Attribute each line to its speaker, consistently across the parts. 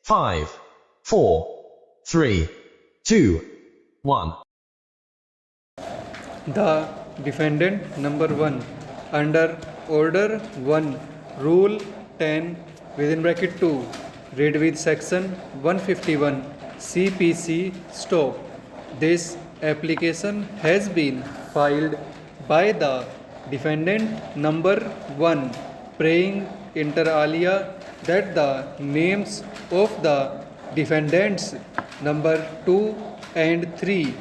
Speaker 1: 5, 4, 3, 2, 1.
Speaker 2: The defendant number 1 under order 1 rule 10 within bracket 2 read with section 151 CPC stop. This application has been filed by the defendant number 1 praying inter alia that the names of the defendants number 2 and 3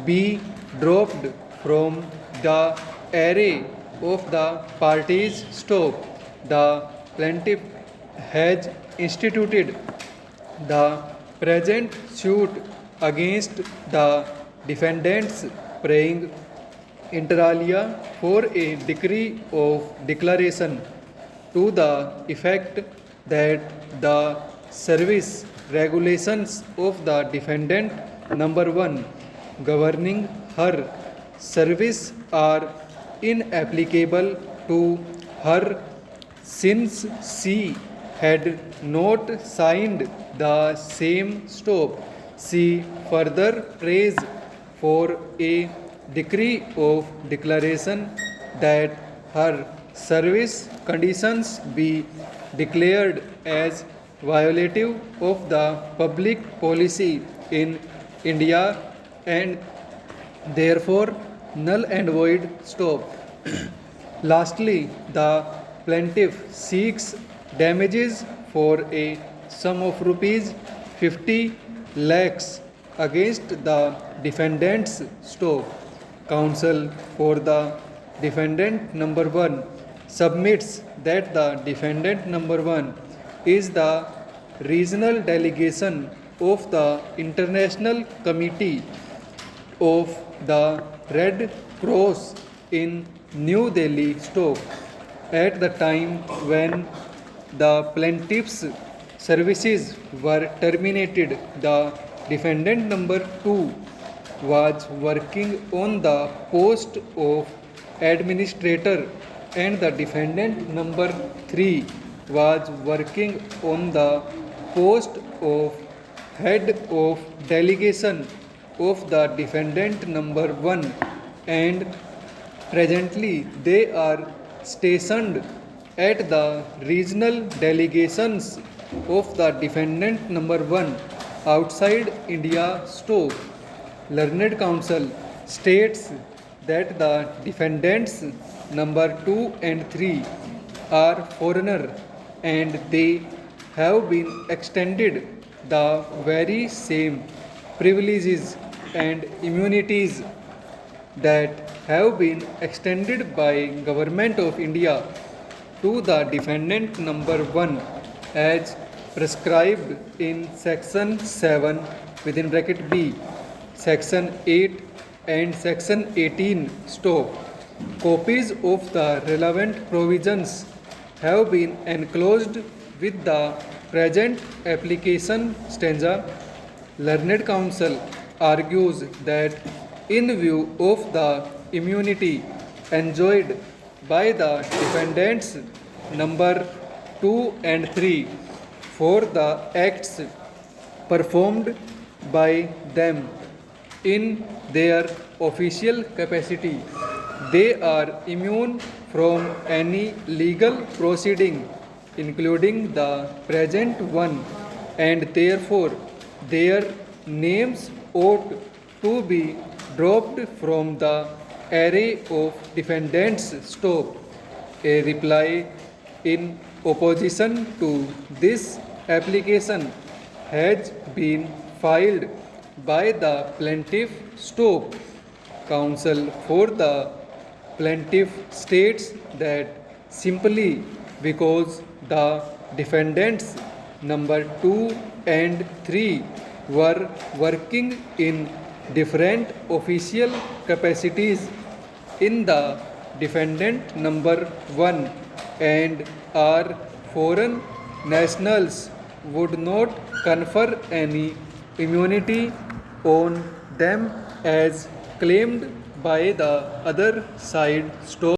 Speaker 2: be dropped from the array of the parties stop. The plaintiff has instituted the present suit against the defendants praying inter alia for a decree of declaration to the effect that the service regulations of the defendant number 1 governing her service are inapplicable to her since she had not signed the same stop. She further prays for a decree of declaration that her service conditions be declared as violative of the public policy in India and therefore null and void stop. Lastly, the plaintiff seeks damages for a sum of rupees 50 lakhs against the defendant's stop. Counsel for the defendant number 1 submits that the defendant number 1 is the regional delegation of the International Committee of the Red Cross in New Delhi stop. At the time when the plaintiff's services were terminated, the defendant number 2 was working on the post of administrator and the defendant number 3 was working on the post of head of delegation of the defendant number 1 and presently they are stationed at the regional delegations of the defendant number 1 outside India stop. Learned counsel states that the defendants number 2 and 3 are foreigner and they have been extended the very same privileges and immunities that have been extended by Government of India to the defendant number 1 as prescribed in section 7 within bracket B, section 8 and section 18 stop. Copies of the relevant provisions have been enclosed with the present application stanza. Learned counsel argues that in view of the immunity enjoyed by the defendants number 2 and 3 for the acts performed by them in their official capacity, they are immune from any legal proceeding including the present one and therefore their names ought to be dropped from the array of defendants stop. A reply in opposition to this application has been filed by the plaintiff stop. Counsel for the plaintiff states that simply because the defendants number 2 and 3 were working in different official capacities in the defendant number 1 and are foreign nationals would not confer any immunity on them as claimed by the other side stop.